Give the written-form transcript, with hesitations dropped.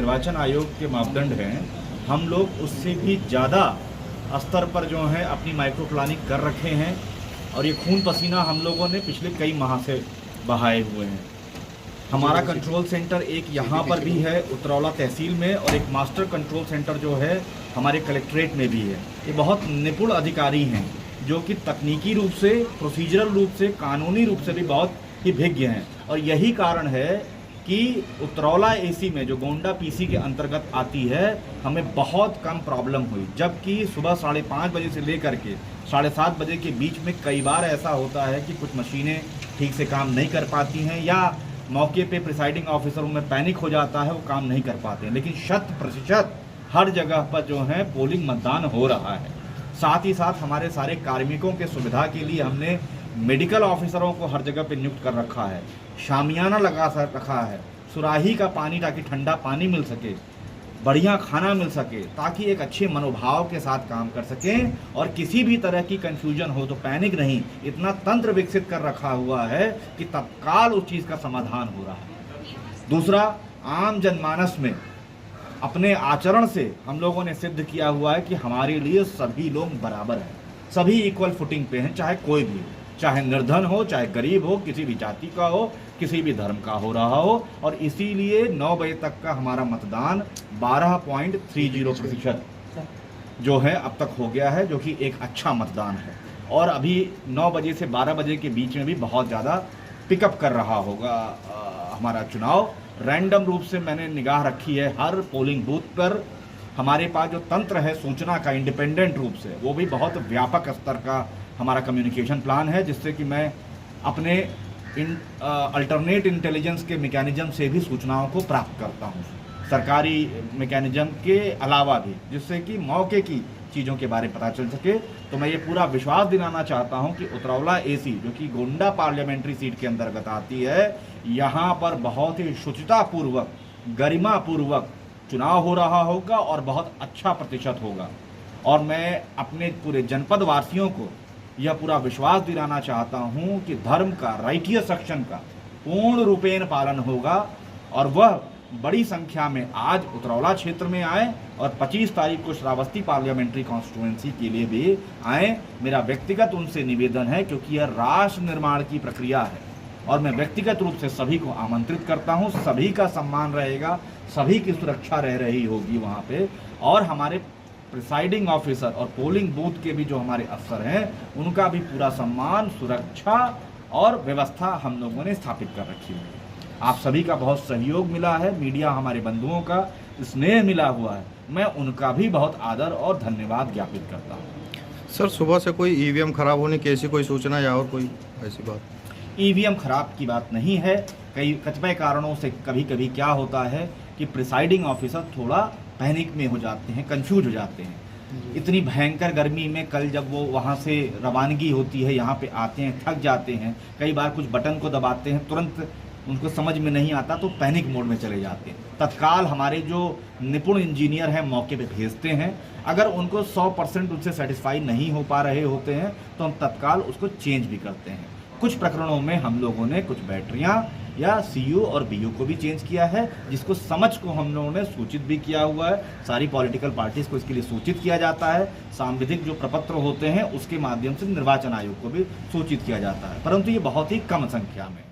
निर्वाचन आयोग के मापदंड हैं, हम लोग उससे भी ज़्यादा स्तर पर जो है अपनी माइक्रो प्लानिंग कर रखे हैं और ये खून पसीना हम लोगों ने पिछले कई माह से बहाए हुए हैं। हमारा कंट्रोल सेंटर एक यहाँ पर भी है उतरौला तहसील में, और एक मास्टर कंट्रोल सेंटर जो है हमारे कलेक्ट्रेट में भी है। ये बहुत निपुण अधिकारी हैं जो कि तकनीकी रूप से, प्रोसीजरल रूप से, कानूनी रूप से भी बहुत ही भिज्ञ हैं। और यही कारण है कि उतरौला एसी में जो गोंडा पीसी के अंतर्गत आती है, हमें बहुत कम प्रॉब्लम हुई, जबकि सुबह 5:30 बजे से लेकर के 7:30 बजे के बीच में कई बार ऐसा होता है कि कुछ मशीनें ठीक से काम नहीं कर पाती हैं या मौके पे प्रिसाइडिंग ऑफिसरों में पैनिक हो जाता है, वो काम नहीं कर पाते हैं। लेकिन 100% हर जगह पर जो है पोलिंग मतदान हो रहा है। साथ ही साथ हमारे सारे कार्मिकों के सुविधा के लिए हमने मेडिकल ऑफिसरों को हर जगह पे नियुक्त कर रखा है, शामियाना लगा रखा है, सुराही का पानी ताकि ठंडा पानी मिल सके, बढ़िया खाना मिल सके, ताकि एक अच्छे मनोभाव के साथ काम कर सकें और किसी भी तरह की कन्फ्यूजन हो तो पैनिक नहीं। इतना तंत्र विकसित कर रखा हुआ है कि तत्काल उस चीज़ का समाधान हो रहा है। दूसरा, आम जनमानस में अपने आचरण से हम लोगों ने सिद्ध किया हुआ है कि हमारे लिए सभी लोग बराबर हैं, सभी इक्वल फुटिंग पे हैं, चाहे कोई भी हो, चाहे निर्धन हो, चाहे गरीब हो, किसी भी जाति का हो, किसी भी धर्म का हो रहा हो। और इसीलिए 9 बजे तक का हमारा मतदान 12.30% जो है अब तक हो गया है, जो कि एक अच्छा मतदान है। और अभी 9 बजे से 12 बजे के बीच में भी बहुत ज़्यादा पिकअप कर रहा होगा हमारा चुनाव। रैंडम रूप से मैंने निगाह रखी है हर पोलिंग बूथ पर। हमारे पास जो तंत्र है सूचना का इंडिपेंडेंट रूप से, वो भी बहुत व्यापक स्तर का हमारा कम्युनिकेशन प्लान है, जिससे कि मैं अपने अल्टरनेट इंटेलिजेंस के मैकेनिज्म से भी सूचनाओं को प्राप्त करता हूँ, सरकारी मैकेनिज्म के अलावा भी, जिससे कि मौके की चीज़ों के बारे में पता चल सके। तो मैं ये पूरा विश्वास दिलाना चाहता हूँ कि उतरौला एसी, जो कि गोंडा पार्लियामेंट्री सीट के अंतर्गत आती है, यहाँ पर बहुत ही शुचितापूर्वक, गरिमापूर्वक चुनाव हो रहा होगा और बहुत अच्छा प्रतिशत होगा। और मैं अपने पूरे जनपद वासियों को यह पूरा विश्वास दिलाना चाहता हूं कि धर्म का, राइटियस सेक्शन का पूर्ण रूपेण पालन होगा और वह बड़ी संख्या में आज उतरौला क्षेत्र में आए और 25 तारीख को श्रावस्ती पार्लियामेंट्री कॉन्स्टिट्यूएंसी के लिए भी आए। मेरा व्यक्तिगत उनसे निवेदन है, क्योंकि यह राष्ट्र निर्माण की प्रक्रिया है और मैं व्यक्तिगत रूप से सभी को आमंत्रित करता हूं। सभी का सम्मान रहेगा, सभी की सुरक्षा रह रही होगी वहां पे, और हमारे प्रिसाइडिंग ऑफिसर और पोलिंग बूथ के भी जो हमारे अफसर हैं, उनका भी पूरा सम्मान, सुरक्षा और व्यवस्था हम लोगों ने स्थापित कर रखी है। आप सभी का बहुत सहयोग मिला है, मीडिया हमारे बंधुओं का स्नेह मिला हुआ है, मैं उनका भी बहुत आदर और धन्यवाद ज्ञापित करता हूँ। सर, सुबह से कोई ईवीएम खराब होने की ऐसी कोई सूचना या और कोई ऐसी बात? ईवीएम खराब की बात नहीं है। कतिपय कारणों से कभी कभी क्या होता है कि प्रिसाइडिंग ऑफिसर थोड़ा पैनिक में हो जाते हैं, कंफ्यूज हो जाते हैं। इतनी भयंकर गर्मी में कल जब वो वहाँ से रवानगी होती है, यहाँ पे आते हैं, थक जाते हैं, कई बार कुछ बटन को दबाते हैं, तुरंत उनको समझ में नहीं आता तो पैनिक मोड में चले जाते हैं। तत्काल हमारे जो निपुण इंजीनियर हैं मौके पे भेजते हैं। अगर उनको 100% उनसे सेटिस्फाई नहीं हो पा रहे होते हैं तो हम तत्काल उसको चेंज भी करते हैं। कुछ प्रकरणों में हम लोगों ने कुछ बैटरियां या सीयू और बीयू को भी चेंज किया है, जिसको समझ को हम लोगों ने सूचित भी किया हुआ है। सारी पॉलिटिकल पार्टीज को इसके लिए सूचित किया जाता है। सांविधिक जो प्रपत्र होते हैं उसके माध्यम से निर्वाचन आयोग को भी सूचित किया जाता है, परंतु ये बहुत ही कम संख्या में।